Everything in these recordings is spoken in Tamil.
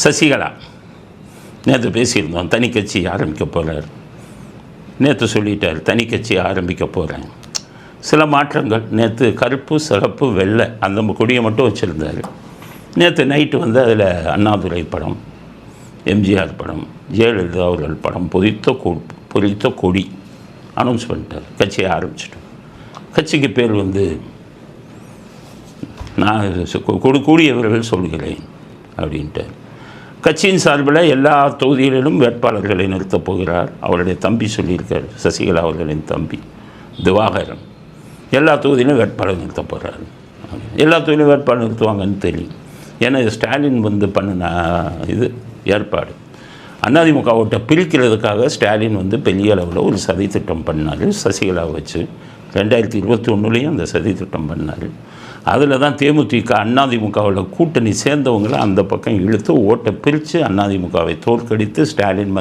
சசிகலா நேற்று பேசியிருந்தோம், தனி கட்சி ஆரம்பிக்க போகிறார். நேற்று சொல்லிட்டார், தனி கட்சி ஆரம்பிக்க போகிறேன். சில மாற்றங்கள். நேற்று கருப்பு, சிகப்பு, வெள்ளை அந்த கொடியை மட்டும் வச்சுருந்தார். நேற்று நைட்டு வந்து அதில் அண்ணாதுரை படம், எம்ஜிஆர் படம், ஜெயலலிதா அவர்கள் படம் பொறித்த கொடி அனௌன்ஸ் பண்ணிட்டார். கட்சியை ஆரம்பிச்சிட்டோம். கட்சிக்கு பேர் வந்து நான் கூடியவர்கள் சொல்கிறேன் அப்படின்ட்டார். கட்சியின் சார்பில் எல்லா தொகுதிகளிலும் வேட்பாளர்களை நிறுத்தப் போகிறார். அவருடைய தம்பி சொல்லியிருக்கார், சசிகலா அவர்களின் தம்பி திவாகரன் எல்லா தொகுதியிலும் வேட்பாளர் நிறுத்த போகிறார். எல்லா தொகுதியிலும் வேட்பாளர் நிறுத்துவாங்கன்னு தெரியும். ஏன்னா ஸ்டாலின் வந்து பண்ணின இது ஏற்பாடு. அதிமுக ஓட்டை பிரிக்கிறதுக்காக ஸ்டாலின் வந்து பெரிய அளவில் ஒரு சதி திட்டம் பண்ணார். சசிகலா வச்சு 2021 அந்த சதி திட்டம் பண்ணார். அதில் தான் தேமுதிக அதிமுகவில் கூட்டணி சேர்ந்தவங்களை அந்த பக்கம் இழுத்து ஓட்டை பிரித்து அதிமுகவை தோற்கடித்து ஸ்டாலின்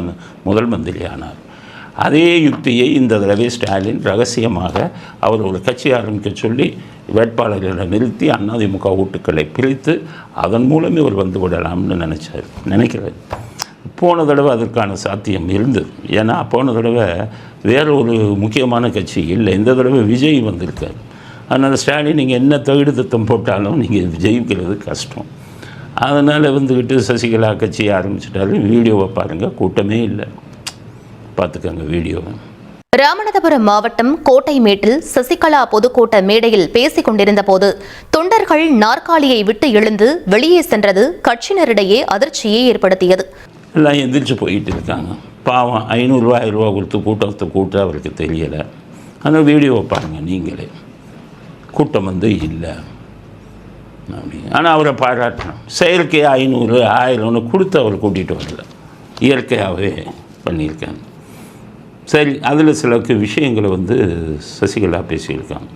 முதல் மந்திரி ஆனார். அதே யுக்தியை இந்த தடவை ஸ்டாலின் ரகசியமாக அவர் ஒரு கட்சி ஆரம்பிக்க சொல்லி வேட்பாளர்களை நிறுத்தி அதிமுக ஓட்டுக்களை பிரித்து அதன் மூலமே அவர் வந்து விடலாம்னு நினைக்கிறார். போன தடவை அதற்கான சாத்தியம் இருந்தது. ஏன்னா போன தடவை வேறு ஒரு முக்கியமான கட்சி இல்லை, இந்த தடவை விஜய் வந்திருக்கார். அதனால் ஸ்டாலின் நீங்கள் என்ன தகுடு திட்டம் போட்டாலும் நீங்கள் ஜெயிக்கிறது கஷ்டம். அதனால் வந்துக்கிட்டு சசிகலா கட்சியை ஆரம்பிச்சிட்டாரு. வீடியோவை பாருங்கள், கூட்டமே இல்லை, பார்த்துக்கங்க வீடியோவை. ராமநாதபுரம் மாவட்டம் கோட்டைமேட்டில் சசிகலா பொதுக்கூட்ட மேடையில் பேசிக் கொண்டிருந்த போது தொண்டர்கள் நாற்காலியை விட்டு எழுந்து வெளியே சென்றது கட்சியினரிடையே அதிர்ச்சியை ஏற்படுத்தியது. எல்லாம் எந்திரிச்சு போயிட்டு இருக்காங்க. பாவம் 500 ரூபா 1000 ரூபா கொடுத்து கூட்ட அவருக்கு தெரியலை. அந்த வீடியோவை பாருங்கள் நீங்களே. கூட்டம் வந்து இல்லை அப்படி. ஆனால் அவரை பாராட்டணும். செயற்கையாக 500 1000 கொடுத்து அவர் கூட்டிகிட்டு வரல, இயற்கையாகவே பண்ணியிருக்காங்க. சரி, அதில் சில விஷயங்களை வந்து சசிகலா பேசியிருக்காங்க.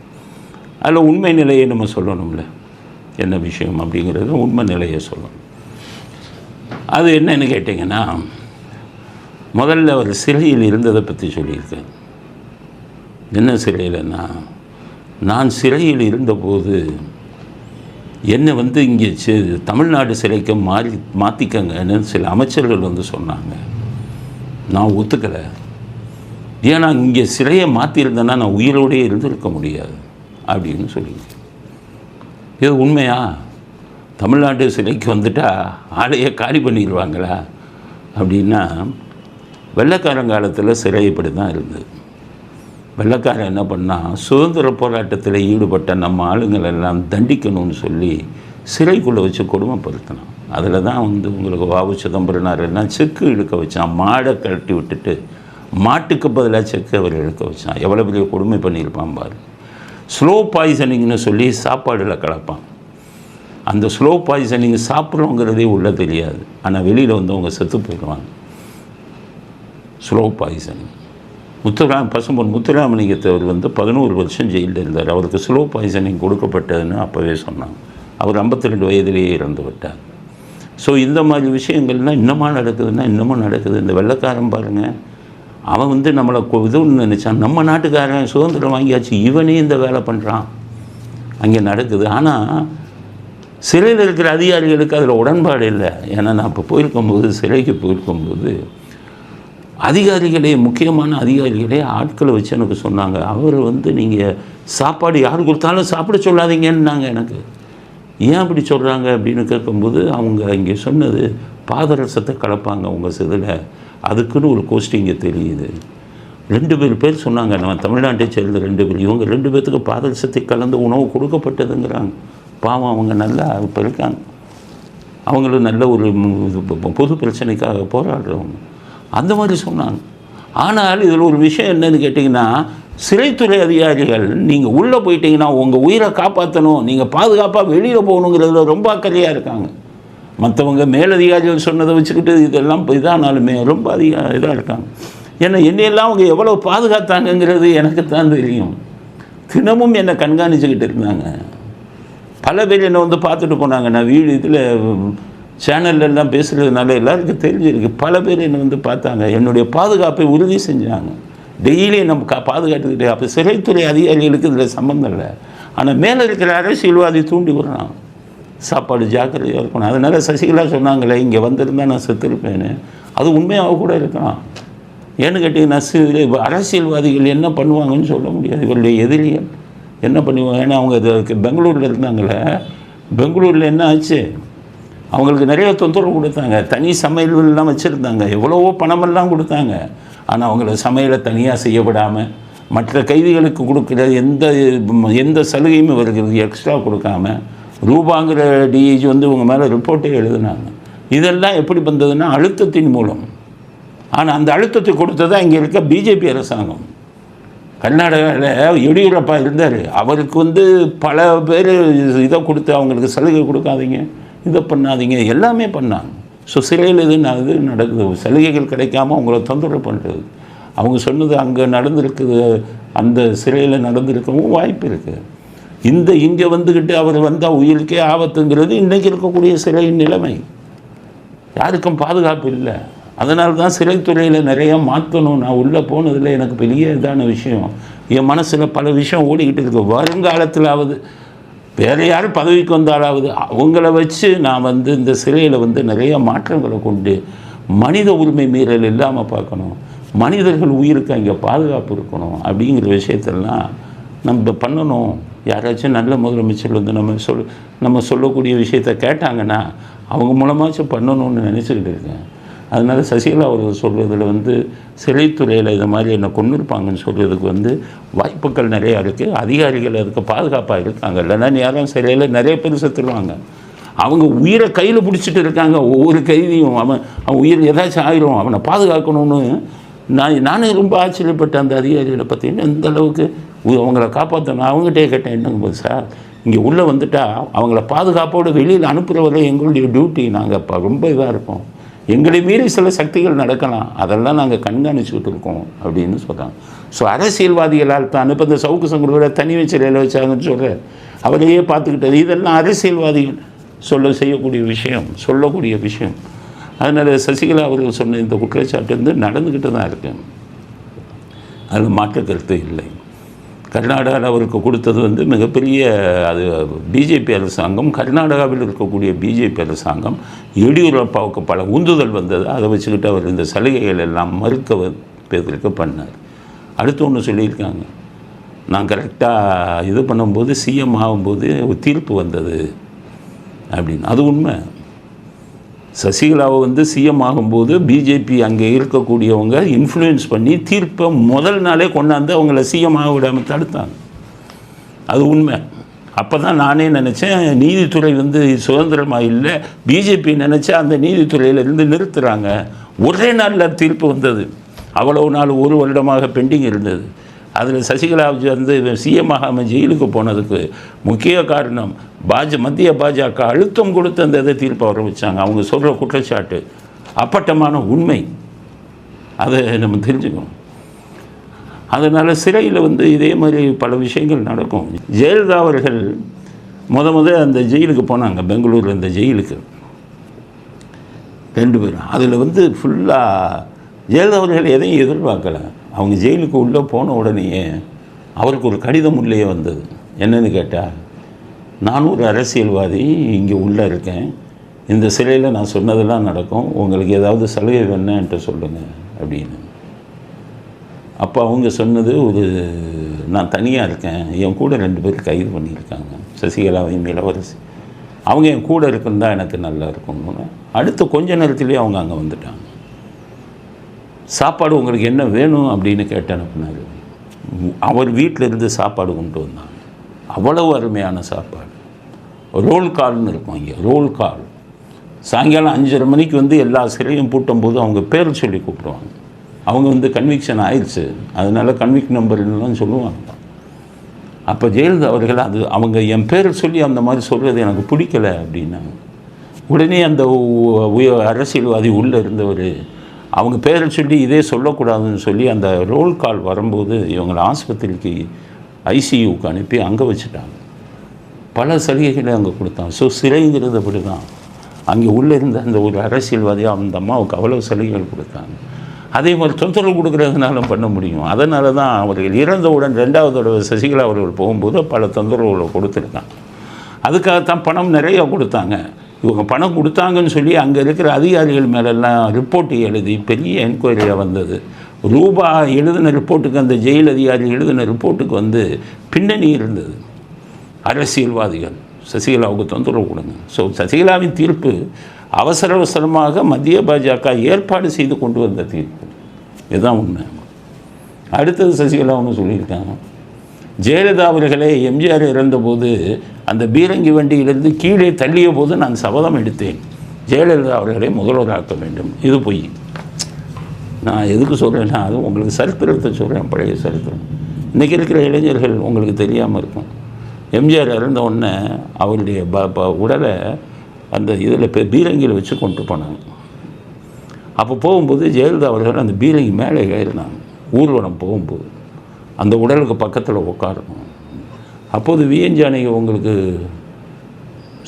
அதில் உண்மை நிலையை நம்ம சொல்லணும்ல, என்ன விஷயம் அப்படிங்கிறது உண்மை நிலையை சொல்லணும். அது என்னன்னு கேட்டிங்கன்னா, முதல்ல அவர் சிறையில் இருந்ததை பற்றி சொல்லியிருக்கார். என்ன சிறையில்னா, நான் சிறையில் இருந்தபோது என்னை வந்து இங்கே தமிழ்நாடு சிறைக்கு மாற்றிக்கங்கன்னு சில அமைச்சர்கள் வந்து சொன்னாங்க. நான் ஒத்துக்கலை. ஏன்னா இங்கே சிறையை மாற்றிருந்தேன்னா நான் உயிரோடையே இருந்திருக்க முடியாது அப்படின்னு சொல்லியிருக்கேன். இது உண்மையா? தமிழ்நாடு சிறைக்கு வந்துட்டால் ஆளையே காலி பண்ணிடுவாங்களா அப்படின்னா, வெள்ளைக்காரங்காலத்தில் சிறை இப்படி தான் இருந்தது. வெள்ளைக்காரன் என்ன பண்ணால், சுதந்திர போராட்டத்தில் ஈடுபட்ட நம்ம ஆளுங்களெல்லாம் தண்டிக்கணும்னு சொல்லி சிறைக்குள்ளே வச்சு கொடுமைப்படுத்தினான். அதில் தான் வந்து உங்களுக்கு வாவு சிதம்பரனார் எல்லாம் செக்கு இழுக்க வச்சான். மாடை கழட்டி விட்டுட்டு மாட்டுக்கு பதிலாக செக்கு அவர் இழுக்க வச்சான். எவ்வளோ பெரிய கொடுமை பண்ணியிருப்பான் பாரு. ஸ்லோ பாய்சனிங்னு சொல்லி சாப்பாடில் கலப்பான். அந்த ஸ்லோ பாய்சனிங் சாப்பிட்றோங்கிறதே உள்ள தெரியாது, ஆனால் வெளியில் வந்து அவங்க செத்து போயிடுவாங்க. Slow poisoning. பசும்பொன் முத்துராமலிங்கத்தவர் வந்து 11 வருஷம் ஜெயிலில் இருந்தார். அவருக்கு ஸ்லோ பாய்சனிங் கொடுக்கப்பட்டதுன்னு அப்போவே சொன்னாங்க. அவர் 52 வயதிலேயே இறந்து விட்டார். ஸோ இந்த மாதிரி விஷயங்கள்லாம் இன்னமும் நடக்குது. இந்த வெள்ளைக்காரன் பாருங்கள், அவன் வந்து நம்மளை இதுன்னு நினச்சான். நம்ம நாட்டுக்காரன் சுதந்திரம் வாங்கியாச்சு, இவனே இந்த வேலை பண்ணுறான். அங்கே நடக்குது. ஆனால் சிறையில் இருக்கிற அதிகாரிகளுக்கு அதில் உடன்பாடு இல்லை. ஏன்னா நான் இப்போ சிறைக்கு போயிருக்கும்போது முக்கியமான அதிகாரிகளே ஆட்களை வச்சு எனக்கு சொன்னாங்க, அவர் வந்து நீங்கள் சாப்பாடு யார் கொடுத்தாலும் சாப்பிட சொல்லாதீங்கன்னாங்க. எனக்கு ஏன் அப்படி சொல்கிறாங்க அப்படின்னு கேட்கும்போது, அவங்க இங்கே சொன்னது பாதரசத்தை கலப்பாங்க உங்கள் இதில், அதுக்குன்னு ஒரு கோஷ்டிங்க தெரியுது. 2 பேர் சொன்னாங்க, நம்ம தமிழ்நாட்டை சேர்ந்த 2 பேர். இவங்க 2 பேர்த்துக்கு பாதரசத்தை கலந்து உணவு கொடுக்கப்பட்டதுங்கிறாங்க. பாவம், அவங்க நல்லா இப்போ இருக்காங்க. அவங்களும் நல்ல ஒரு பொது பிரச்சனைக்காக போராடுறவங்க. அந்த மாதிரி சொன்னாங்க. ஆனால் இதில் ஒரு விஷயம் என்னன்னு கேட்டிங்கன்னா, சிறைத்துறை அதிகாரிகள் நீங்கள் உள்ளே போயிட்டீங்கன்னா உங்கள் உயிரை காப்பாற்றணும், நீங்கள் பாதுகாப்பாக வெளியில் போகணுங்கிறதுல ரொம்ப அக்கறையாக இருக்காங்க. மற்றவங்க மேலதிகாரிகள் சொன்னதை வச்சுக்கிட்டு இதெல்லாம் இதானாலுமே ரொம்ப இதாக இருக்காங்க. ஏன்னா என்னையெல்லாம் அவங்க எவ்வளோ பாதுகாத்தாங்கங்கிறது எனக்கு தான் தெரியும். தினமும் என்னை கண்காணிச்சுக்கிட்டு இருந்தாங்க. பல பேர் என்னை வந்து பார்த்துட்டு போனாங்க. நான் இதில் சேனல்லாம் பேசுகிறதுனால எல்லாருக்கும் தெரிஞ்சிருக்கு. பல பேர் என்னை வந்து பார்த்தாங்க, என்னுடைய பாதுகாப்பை உறுதி செஞ்சாங்க. டெய்லி நம்ம பாதுகாத்துக்கிட்டே. அப்போ சிறைத்துறை அதிகாரிகளுக்கு இதில் சம்மந்தம் இல்லை. ஆனால் மேலே இருக்கிற அரசியல்வாதி தூண்டி விடுறான். சாப்பாடு ஜாக்கிரதையாக இருக்கணும். அதனால் சசிகலா சொன்னாங்களே இங்கே வந்திருந்தால் நான் செத்துருப்பேன்னு, அது உண்மையாக கூட இருக்கலாம். ஏன்னு கேட்டிங்கன்னா அரசியல்வாதிகள் என்ன பண்ணுவாங்கன்னு சொல்ல முடியாது. இவருடைய எதிரிகள் என்ன பண்ணுவாங்க? ஏன்னா அவங்க பெங்களூரில் இருந்தாங்களே, பெங்களூரில் என்ன ஆச்சு, அவங்களுக்கு நிறைய தொந்தரவு கொடுத்தாங்க. தனி சமையல்லாம் வச்சுருந்தாங்க, எவ்வளவோ பணமெல்லாம் கொடுத்தாங்க. ஆனால் அவங்கள சமையலை தனியாக செய்யப்படாமல், மற்ற கைதிகளுக்கு கொடுக்குற எந்த சலுகையும் இவர்களுக்கு எக்ஸ்ட்ரா கொடுக்காம, ரூபாங்கிற டிஐஜி இவங்க மேலே ரிப்போர்ட்டே எழுதினாங்க. இதெல்லாம் எப்படி வந்ததுன்னா அழுத்தத்தின் மூலம். ஆனால் அந்த அழுத்தத்தை கொடுத்தது இங்கே இருக்க பிஜேபி அரசாங்கம். கர்நாடகாவில் எடியூரப்பா இருந்தார், அவருக்கு பல பேர் இதை கொடுத்து அவங்களுக்கு சலுகை கொடுக்காதீங்க, இதை பண்ணாதீங்க, எல்லாமே பண்ணாங்க. ஸோ சிறையில் இது நடக்குது, சலுகைகள் கிடைக்காம அவங்கள தொந்தரவு பண்ணுறது. அவங்க சொன்னது அங்கே நடந்திருக்குது, அந்த சிறையில் நடந்திருக்கவும் வாய்ப்பு இருக்குது. இங்கே வந்துக்கிட்டு அவர் வந்தால் உயிருக்கே ஆபத்துங்கிறது இன்றைக்கி இருக்கக்கூடிய சிறையின் நிலைமை. யாருக்கும் பாதுகாப்பு இல்லை. அதனால தான் சிறைத்துறையில் நிறையா மாற்றணும். நான் உள்ளே போனதில் எனக்கு பெரிய இதான விஷயம், என் மனசில் பல விஷயம் ஓடிக்கிட்டு இருக்கு. வருங்காலத்திலாவது வேறு யார் பதவிக்கு வந்தாலாவது அவங்கள வச்சு நான் இந்த சிறையில் நிறைய மாற்றங்களை கொண்டு மனித உரிமை மீறல் இல்லாமல் பார்க்கணும், மனிதர்கள் உயிருக்கு அங்கே பாதுகாப்பு இருக்கணும் அப்படிங்கிற விஷயத்தெல்லாம் நம்ம பண்ணணும். யாராச்சும் நல்ல முதலமைச்சர் நம்ம சொல்லக்கூடிய விஷயத்த கேட்டாங்கன்னா அவங்க மூலமாச்சும் பண்ணணும்னு நினச்சிக்கிட்டு இருக்கேன். அதனால் சசிகலா அவர்கள் சொல்கிறதுல சிறைத்துறையில் இது மாதிரி என்னை கொண்டு இருப்பாங்கன்னு சொல்கிறதுக்கு வாய்ப்புகள் நிறையா இருக்குது. அதிகாரிகள் அதுக்கு பாதுகாப்பாக இருக்காங்க. இல்லைன்னா யாரும் சிறையில் நிறைய பேர் செத்துருவாங்க. அவங்க உயிரை கையில் பிடிச்சிட்டு இருக்காங்க. ஒவ்வொரு கைதியும் அவன் உயிர் ஏதாச்சும் ஆயிரும், அவனை பாதுகாக்கணும்னு நானே ரொம்ப ஆச்சரியப்பட்டேன். அந்த அதிகாரிகளை பார்த்தீங்கன்னா இந்த அளவுக்கு அவங்கள காப்பாற்றணும். அவங்ககிட்டே கேட்டேன், என்னங்க போது சார் இங்கே உள்ளே வந்துட்டால் அவங்கள பாதுகாப்போடு வெளியில் அனுப்புகிறவரை எங்களுடைய டியூட்டி, நாங்கள் ரொம்ப இதாக இருப்போம், எங்களை மீறி சில சக்திகள் நடக்கலாம், அதெல்லாம் நாங்கள் கண்காணிச்சுக்கிட்டு இருக்கோம் அப்படின்னு சொல்கிறாங்க. ஸோ அரசியல்வாதிகளால் தான் இப்போ இந்த சவுக்கு சங்கரோட தனி சிறையில் வச்சாங்கன்னு சொல்கிற அவரையே பார்த்துக்கிட்டது, இதெல்லாம் அரசியல்வாதிகள் சொல்லக்கூடிய விஷயம். அதனால் சசிகலா அவர்கள் சொன்ன இந்த குற்றச்சாட்டு நடந்துக்கிட்டு தான் இருக்கு, அதில் மாற்று கருத்து இல்லை. கர்நாடகாவில் அவருக்கு கொடுத்தது மிகப்பெரிய அது பிஜேபி அரசாங்கம், கர்நாடகாவில் இருக்கக்கூடிய பிஜேபி அரசாங்கம் எடியூரப்பாவுக்கு பல உந்துதல் வந்தது. அதை வச்சுக்கிட்டு அவர் இந்த சலுகைகள் எல்லாம் மறுக்க பண்ணார். அடுத்து ஒன்று சொல்லியிருக்காங்க, நான் கரெக்டாக இது பண்ணும்போது சிஎம் ஆகும்போது ஒரு தீர்ப்பு வந்தது அப்படின்னு. அது உண்மை. சசிகலாவை சிஎம் ஆகும்போது பிஜேபி அங்கே இருக்கக்கூடியவங்க இன்ஃப்ளூயன்ஸ் பண்ணி தீர்ப்பை முதல் நாளே கொண்டாந்து அவங்கள சிஎம் ஆக விடாமல் தடுத்தாங்க. அது உண்மை. அப்போ தான் நானே நினச்சேன் நீதித்துறை சுதந்திரமாக இல்லை, பிஜேபி நினச்சா அந்த நீதித்துறையிலேருந்து நிறுத்துகிறாங்க. ஒரே நாளில் தீர்ப்பு வந்தது. அவ்வளவு நாள் 1 வருடமாக பெண்டிங் இருந்தது. அதில் சசிகலா சிஎம் ஆகாமல் ஜெயிலுக்கு போனதுக்கு முக்கிய காரணம் மத்திய பாஜக அழுத்தம் கொடுத்து அந்த இதை தீர்ப்பு வர வச்சாங்க. அவங்க சொல்கிற குற்றச்சாட்டு அப்பட்டமான உண்மை, அதை நம்ம தெரிஞ்சுக்கணும். அதனால் சிறையில் இதே மாதிரி பல விஷயங்கள் நடக்கும். ஜெயலலிதா அவர்கள் முத அந்த ஜெயிலுக்கு போனாங்க, பெங்களூரில் இந்த ஜெயிலுக்கு 2 பேரும். அதில் ஃபுல்லாக ஜெயலலிதா அவர்கள் எதையும் எதிர்பார்க்கலை. அவங்க ஜெயிலுக்கு உள்ளே போன உடனேயே அவருக்கு ஒரு கடிதம் உள்ளே வந்தது. என்னென்னு கேட்டால், நான் ஒரு அரசியல்வாதி, இங்கே உள்ளே இருக்கேன், இந்த சிறையில் நான் சொன்னதெல்லாம் நடக்கும், உங்களுக்கு ஏதாவது சலுகை வேணுன்ட்டு சொல்லுங்கள் அப்படின்னு. அப்போ அவங்க சொன்னது, நான் தனியாக இருக்கேன், என் கூட 2 பேர் கைது பண்ணியிருக்காங்க, சசிகலாவையும் இளவரசி, அவங்க என் கூட இருக்குன்னு தான் எனக்கு நல்லா இருக்கும்னு. அடுத்த கொஞ்ச நேரத்துலேயே அவங்க அங்கே வந்துட்டாங்க. சாப்பாடு உங்களுக்கு என்ன வேணும் அப்படின்னு கேட்டேன் அப்படின்னாரு. அவர் வீட்டில் இருந்து சாப்பாடு கொண்டு வந்தாங்க. அவ்வளவு அருமையான சாப்பாடு. ரோல் கால்னு இருக்கும் இங்கே, ரோல் கால். சாயங்காலம் 5:30 மணிக்கு எல்லா சிறையும் பூட்டும் போது அவங்க பேர் சொல்லி கூப்பிடுவாங்க. அவங்க கன்விக்ஷன் ஆயிடுச்சு, அதனால் கன்விக் நம்பர்லாம் சொல்லுவாங்க. அப்போ ஜெயலலிதா அவர்கள் அவங்க என் பேர் சொல்லி அந்த மாதிரி சொல்கிறது எனக்கு பிடிக்கலை அப்படின்னாங்க. உடனே அந்த அரசியல்வாதி உள்ளே இருந்தவர் அவங்க பேரை சொல்லி இதே சொல்லக்கூடாதுன்னு சொல்லி அந்த ரோல் கால் வரும்போது இவங்களை ஆஸ்பத்திரிக்கு ஐசியூக்கு அனுப்பி அங்கே வச்சுட்டாங்க. பல சலுகைகளை அங்கே கொடுத்தாங்க. ஸோ சிறைங்கிறது அப்படி தான். அங்கே உள்ளே இருந்த அந்த ஒரு அரசியல்வாதியாக அந்த அம்மாவுக்கு அவ்வளோ சலுகைகள் கொடுத்தாங்க. அதே மாதிரி தொந்தரவு கொடுக்குறதுனால பண்ண முடியும். அதனால தான் அவர்கள் இறந்தவுடன் 2வது தடவை சசிகலா அவர்கள் போகும்போது பல தொந்தரவுகளை கொடுத்துருக்காங்க. அதுக்காகத்தான் பணம் நிறையா கொடுத்தாங்க. இவங்க பணம் கொடுத்தாங்கன்னு சொல்லி அங்கே இருக்கிற அதிகாரிகள் மேலெல்லாம் ரிப்போர்ட்டு எழுதி பெரிய என்கொயரியாக வந்தது. ரூபா எழுதின ரிப்போர்ட்டுக்கு, அந்த ஜெயில் அதிகாரி எழுதின ரிப்போர்ட்டுக்கு வந்து பின்னணி இருந்தது. அரசியல்வாதிகள் சசிகலாவுக்கு தொந்தரவு கொடுங்க. ஸோ சசிகலாவின் தீர்ப்பு அவசர அவசரமாக மத்திய பாஜக ஏற்பாடு செய்து கொண்டு வந்த தீர்ப்பு. இதுதான் உண்மை. அடுத்தது சசிகலா ஒன்று சொல்லியிருக்காங்க, ஜெயலலிதா அவர்களே எம்ஜிஆர் இறந்தபோது அந்த பீரங்கி வண்டியிலிருந்து கீழே தள்ளிய போது நான் சபதம் எடுத்தேன், ஜெயலலிதா அவர்களை முதல்வராக்க வேண்டும். இது பொய். நான் எதுக்கு சொல்கிறேன்னா, அது உங்களுக்கு சரித்திரத்தை சொல்கிறேன், பழைய சரித்திரம். இன்றைக்கி இருக்கிற இளைஞர்கள் உங்களுக்கு தெரியாமல் இருக்கும். எம்ஜிஆர் இறந்த உடனே அவருடைய உடலை அந்த இதில் பீரங்கியில் வச்சு கொண்டு போனாங்க. அப்போ போகும்போது ஜெயலலிதா அவர்கள் அந்த பீரங்கி மேலே ஏறினாங்க. ஊர்வலம் போகும்போது அந்த உடலுக்கு பக்கத்தில் உட்காரணும். அப்போது விஎன் ஜானகி உங்களுக்கு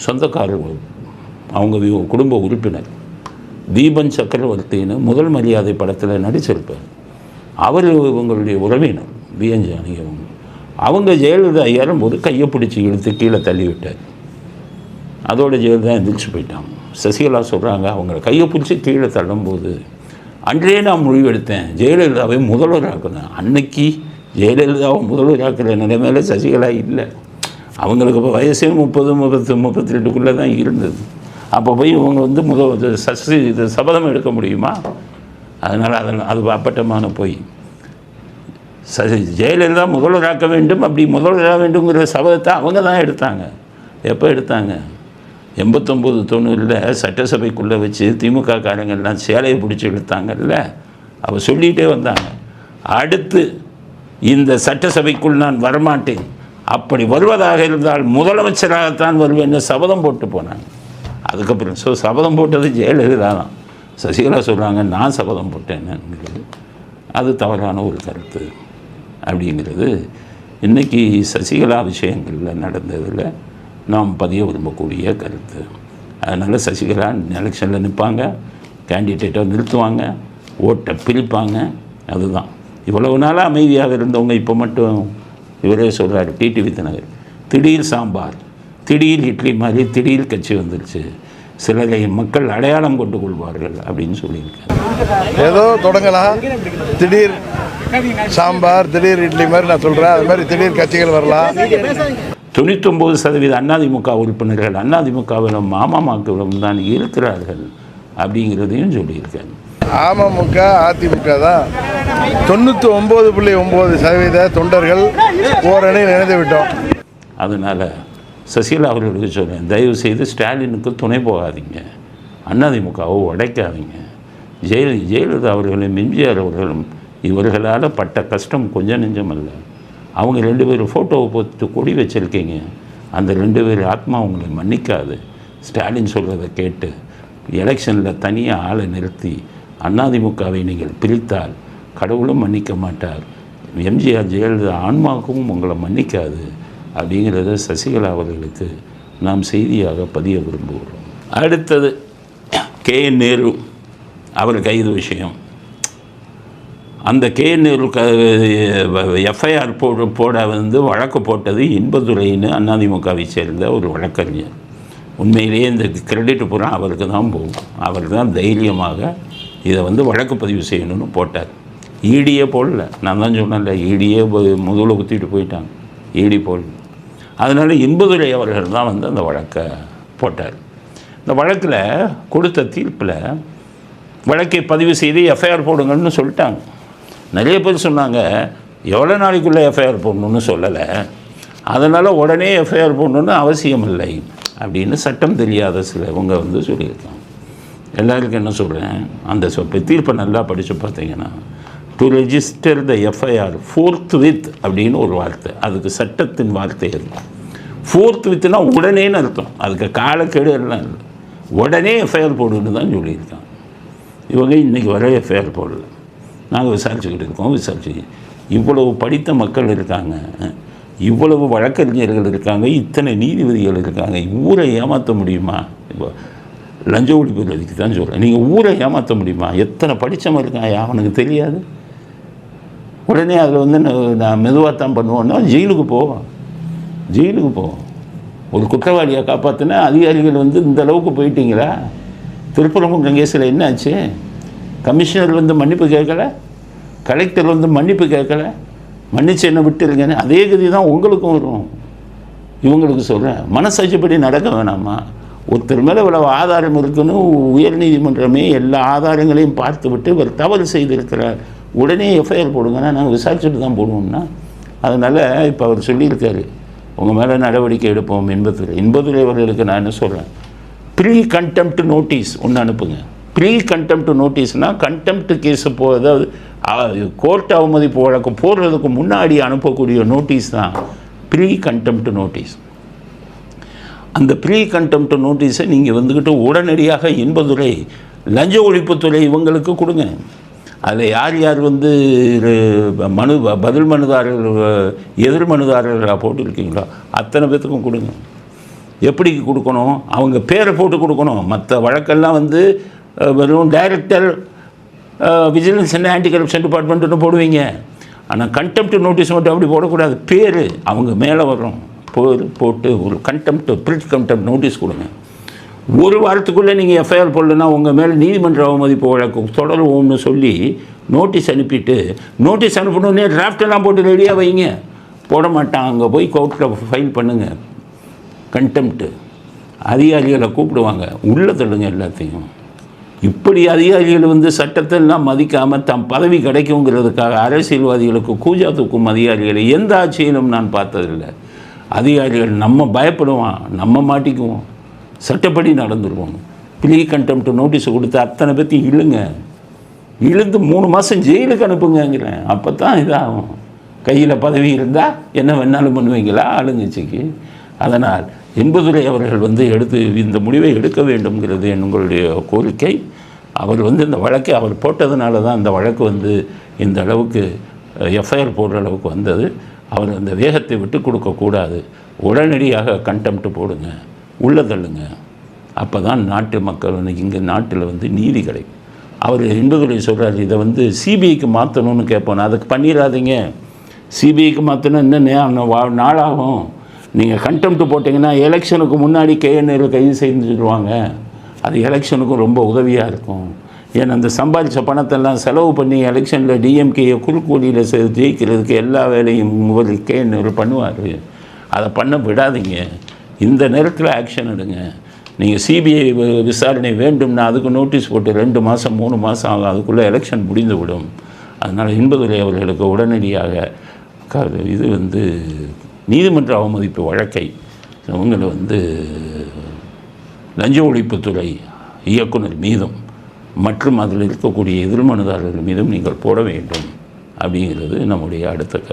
சொந்தக்காரர்கள், அவங்க குடும்ப உறுப்பினர் தீபன் சக்கரவர்த்தின்னு முதல் மரியாதை படத்தில் நடிச்சிருப்பார். அவர் இவங்களுடைய உறவினர் விஎன் ஜானகி. அவங்க ஜெயலலிதா ஏறும்போது கையை பிடிச்சி இழுத்து கீழே தள்ளி விட்டார். அதோட ஜெயலலிதா எந்திரிச்சு போயிட்டாங்க. சசிகலா சொல்கிறாங்க, அவங்க கையை பிடிச்சி கீழே தள்ளும்போது அன்றே நான் முடிவெடுத்தேன் ஜெயலலிதாவை முதல்வராக்கணும். அன்னைக்கு ஜெயலலிதாவை முதல்வராக்கிற நிலைமையில் சசிகலா இல்லை. அவங்களுக்கு இப்போ வயசே 30-32 தான் இருந்தது. அப்போ போய் இவங்க வந்து இது சபதம் எடுக்க முடியுமா? அதனால் அது அப்பட்டமான போய் ஜெயலலிதா முதல்வராக்க வேண்டும், அப்படி முதல்வராக வேண்டுங்கிற சபதத்தை அவங்க தான் எடுத்தாங்க. எப்போ எடுத்தாங்க? 89-90 சட்டசபைக்குள்ளே வச்சு திமுக காரங்கள்லாம் சேலையை பிடிச்சி இழுத்தாங்கல்ல, அவள் சொல்லிகிட்டே வந்தாங்க, அடுத்து இந்த சட்டசபைக்குள் நான் வரமாட்டேன், அப்படி வருவதாக இருந்தால் முதலமைச்சராகத்தான் வருவேன்னு சபதம் போட்டு போனாங்க. அதுக்கப்புறம் சபதம் போட்டது ஜெயலலிதா தான். சசிகலா சொல்கிறாங்க நான் சபதம் போட்டேன்னு. அது தவறான ஒரு கருத்து அப்படிங்கிறது இன்றைக்கி சசிகலா விஷயங்களில் நடந்ததில் நாம் பதிய விரும்பக்கூடிய கருத்து. அதனால் சசிகலா எலெக்ஷனில் நிற்பாங்க, கேண்டிடேட்டை நிறுத்துவாங்க, ஓட்டை பிரிப்பாங்க. அதுதான் இவ்வளவு நாளாக அமைதியாக இருந்தவங்க இப்போ மட்டும் இவரே சொல்கிறார், டிடிவி தினகர், திடீர் சாம்பார், திடீர் இட்லி மாதிரி திடீர் கட்சி வந்துருச்சு, சிலரை மக்கள் அடையாளம் கொண்டு கொள்வார்கள் அப்படின்னு சொல்லியிருக்காரு. ஏதோ தொடங்கலாம், திடீர் சாம்பார் திடீர் இட்லி மாதிரி நான் சொல்கிறேன், அது மாதிரி திடீர் கட்சிகள் வரலாம். 99% அதிமுக உறுப்பினர்கள் அதிமுகவிலும் அமமுகவிலும் தான் இருக்கிறார்கள் அப்படிங்கிறதையும் சொல்லியிருக்காங்க. அமமுக அதிமுக தான் 99.9% தொண்டர்கள் ஓரணியில் இணைந்து விட்டோம். அதனால் சசிகலா அவர்களுக்கு சொல்கிறேன், தயவு செய்து ஸ்டாலினுக்கு துணை போகாதீங்க, அதிமுகவை உடைக்காதீங்க. ஜெயலலிதா அவர்களும் எம்ஜிஆர் அவர்களும் இவர்களால் பட்ட கஷ்டம் கொஞ்சம் நெஞ்சம் அல்ல. அவங்க 2 பேர் ஃபோட்டோவை போட்டு கொடி வச்சுருக்கீங்க, அந்த 2 பேர் ஆத்மா உங்களை மன்னிக்காது. ஸ்டாலின் சொல்கிறத கேட்டு எலெக்ஷனில் தனியாக ஆளை நிறுத்தி அதிமுகவை நீங்கள் பிரித்தால் கடவுளும் மன்னிக்க மாட்டார், எம்ஜிஆர் ஜெயலலிதா ஆன்மாவுக்கும் உங்களை மன்னிக்காது அப்படிங்கிறத சசிகலா அவர்களுக்கு நாம் செய்தியாக பதிய விரும்புகிறோம். அடுத்தது KN நேரு அவர் கைது விஷயம். அந்த KN நேரு எஃப்ஐஆர் போட வழக்கு போட்டது இன்பதுரைன்னு அதிமுகவை சேர்ந்த ஒரு வழக்கறிஞர். உண்மையிலேயே இந்த கிரெடிட் பூரா அவருக்கு தான் போகும். அவர் தான் தைரியமாக இதை வழக்கு பதிவு செய்யணும்னு போட்டார். ஈடியே போடல, நான் தான் சொன்னேன்ல, ஈடியே முதல்ல குத்திட்டு போயிட்டாங்க, ஈடி போடல. அதனால் இன்பதுரை அவர்கள் தான் அந்த வழக்கை போட்டார். இந்த வழக்கில் கொடுத்த தீர்ப்பில் வழக்கை பதிவு செய்து எஃப்ஐஆர் போடுங்கன்னு சொல்லிட்டாங்க. நிறைய பேர் சொன்னாங்க எவ்வளோ நாளைக்குள்ளே எஃப்ஐஆர் போடணுன்னு சொல்லலை, அதனால் உடனே எஃப்ஐஆர் போடணுன்னு அவசியம் இல்லை அப்படின்னு சட்டம் தெரியாத சிலவங்க சொல்லியிருக்காங்க. எல்லாருக்கும் என்ன சொல்கிறேன், அந்த தீர்ப்பை நல்லா படித்து பார்த்தீங்கன்னா, to register the FIR forthwith அப்படின்னு ஒரு வார்த்தை, அதுக்கு சட்டத்தின் வார்த்தை அது. forthwithனா உடனேன்னு அர்த்தம், அதுக்கு காலக்கெடு எல்லாம் இல்லை, உடனே எஃப்ஐஆர் போடுன்னு தான் சொல்லியிருக்காங்க. இவங்க இன்றைக்கி வர எஃப்ஐஆர் போடல. நாங்கள் விசாரிச்சுக்கிட்டு இருக்கோம். இவ்வளவு படித்த மக்கள் இருக்காங்க, இவ்வளவு வழக்கறிஞர்கள் இருக்காங்க, இத்தனை நீதிபதிகள் இருக்காங்க, ஊரை ஏமாற்ற முடியுமா? இப்போ லஞ்ச ஒழிப்பு அதுக்கு தான் சொல்கிறேன், நீங்கள் ஊரை ஏமாற்ற முடியுமா? எத்தனை படித்தவன் இருக்கான், அவனுக்கு தெரியாது. உடனே அதில் நான் மெதுவாக தான் பண்ணுவோன்னா ஜெயிலுக்கு போவோம். ஒரு குற்றவாளியை காப்பாற்றினா அதிகாரிகள் வந்து இந்த அளவுக்கு போயிட்டீங்களா? திருப்பரங்குன்றம் கேஸில் என்ன ஆச்சு? கமிஷனர் வந்து மன்னிப்பு கேட்கல, கலெக்டர் வந்து மன்னிப்பு கேட்கல, மன்னிச்சு என்ன விட்டுருங்கன்னு. அதே கதி தான் உங்களுக்கும் வரும். இவங்களுக்கு சொல்கிறேன், மனசாட்சிப்படி நடக்க வேணாமா? ஒருத்தர் மேலே இவ்வளவு ஆதாரம் இருக்குன்னு உயர்நீதிமன்றமே எல்லா ஆதாரங்களையும் பார்த்து விட்டு இவர் தவறு செய்திருக்கிறார், உடனே எஃப்ஐஆர் போடுங்கன்னா நாங்கள் விசாரிச்சுட்டு தான் போடுவோம்னா. அதனால் இப்போ அவர் சொல்லியிருக்காரு, உங்கள் மேலே நடவடிக்கை எடுப்போம். இன்பதுரை அவர்களுக்கு நான் என்ன சொல்கிறேன், ப்ரீ கண்டெம்ப்ட் நோட்டீஸ் ஒன்று அனுப்புங்க. ப்ரீ கண்டெம்ப்ட் நோட்டீஸ்னால் கண்டெம்ப்ட் கேஸு அதாவது கோர்ட் அவமதிப்பு வழக்கு போடுறதுக்கு முன்னாடி அனுப்பக்கூடிய நோட்டீஸ் தான் ப்ரீ கண்டெம்ப்ட் நோட்டீஸ். அந்த ப்ரீ கண்டெம்ப்ட் நோட்டீஸை நீங்கள் வந்துக்கிட்டு உடனடியாக இன்பதுரை லஞ்ச ஒழிப்புத்துறை இவங்களுக்கு கொடுங்க. அதில் யார் யார் வந்து பதில் மனுதாரர்கள் எதிர் மனுதாரர்களாக போட்டுருக்கீங்களோ அத்தனை பேர்த்துக்கும் கொடுங்க. எப்படி கொடுக்கணும்? அவங்க பேரை போட்டு கொடுக்கணும். மற்ற வழக்கெல்லாம் வந்து வெறும் director vigilance and anti corruption டிபார்ட்மெண்ட்டுன்னு போடுவீங்க. ஆனால் கண்டெம்ப்ட் நோட்டீஸ் மட்டும் அப்படி போடக்கூடாது. பேர் அவங்க மேலே வரும், போட்டு ஒரு ப்ரீ கண்டெம்ப்ட் நோட்டீஸ் கொடுங்க. ஒரு வாரத்துக்குள்ளே நீங்கள் எஃப்ஐஆர் போடலன்னா உங்கள் மேலே நீதிமன்ற அவமதிப்பு வழக்கு தொடருவோம்னு சொல்லி நோட்டீஸ் அனுப்பிட்டு, நோட்டீஸ் அனுப்பணுன்னே டிராஃப்டெல்லாம் போட்டு ரெடியாக வைங்க. போட மாட்டான், அங்கே போய் கோர்ட்டில் ஃபைல் பண்ணுங்கள். கண்டெம்ப்ட்டு அதிகாரிகளை கூப்பிடுவாங்க, உள்ளே தள்ளுங்க எல்லாத்தையும். இப்படி அதிகாரிகள் வந்து சட்டத்தெல்லாம் மதிக்காமல் தம் பதவி கிடைக்குங்கிறதுக்காக அரசியல்வாதிகளுக்கு கூஜா தூக்கும் அதிகாரிகளை எந்த ஆட்சியிலும் நான் பார்த்ததில்லை. அதிகாரிகள் நம்ம பயப்படுவான், நம்ம மாட்டிக்குவோம், சட்டப்படி நடந்துருவோம். ப்ரீ கண்டெம்ப்ட் நோட்டீஸ் கொடுத்து அத்தனை பற்றி இழுந்து 3 மாதம் ஜெயிலுக்கு அனுப்புங்கிறேன். அப்போ தான் இதாகும். கையில் பதவி இருந்தால் என்ன வேணாலும் பண்ணுவீங்களா ஆளுங்கட்சிக்கு? அதனால் இன்பதுரை அவர்கள் வந்து இந்த முடிவை எடுக்க வேண்டும்ங்கிறது எங்களுடைய கோரிக்கை. அவர் வந்து இந்த வழக்கை அவர் போட்டதுனால தான் இந்த வழக்கு வந்து இந்த அளவுக்கு எஃப்ஐஆர் போடுற அளவுக்கு வந்தது. அவர் அந்த வேகத்தை விட்டு கொடுக்கக்கூடாது. உடனடியாக கண்டெம்ப்ட் போடுங்க, உள்ளே தள்ளுங்க. அப்போ தான் நாட்டு மக்கள் இங்கே நாட்டில் வந்து நீதி கிடைக்கும். அவர் இன்பதுரை சொல்கிறார், இதை வந்து சிபிஐக்கு மாற்றணும்னு கேட்போம். அதுக்கு பண்ணிடாதீங்க. சிபிஐக்கு மாற்றணும் இன்னும் நாளாகும். நீங்கள் கண்டெம்ப்ட் போட்டிங்கன்னா எலெக்ஷனுக்கு முன்னாடி கேஎன்ஏல கைது செஞ்சுடுவாங்க. அது எலெக்ஷனுக்கும் ரொம்ப உதவியாக இருக்கும். ஏன்னா அந்த சம்பாதிச்ச பணத்தெல்லாம் செலவு பண்ணி எலெக்ஷனில் டிஎம்கேயை குறுக்கோடியில் ஜெயிக்கிறதுக்கு எல்லா வேலையும் முதல் கேஎன்ஏல பண்ணுவார். அதை பண்ண விடாதீங்க. இந்த நேரத்தில் ஆக்ஷன் எடுங்க. நீங்கள் சிபிஐ விசாரணை வேண்டும்னா அதுக்கு நோட்டீஸ் போட்டு 2 மாதம் 3 மாதம் ஆகும், அதுக்குள்ளே எலெக்ஷன் முடிந்து விடும். அதனால் இன்பதுரை அவர்களுக்கு உடனடியாக இது வந்து நீதிமன்ற அவமதிப்பு வழக்கை அவங்களை வந்து லஞ்ச ஒழிப்புத்துறை இயக்குனர் மீதும் மற்றும் அதில் இருக்கக்கூடிய எதிர்மனுதாரர்கள் மீதும் நீங்கள் போட வேண்டும் அப்படிங்கிறது நம்முடைய அடுத்த கருத்து.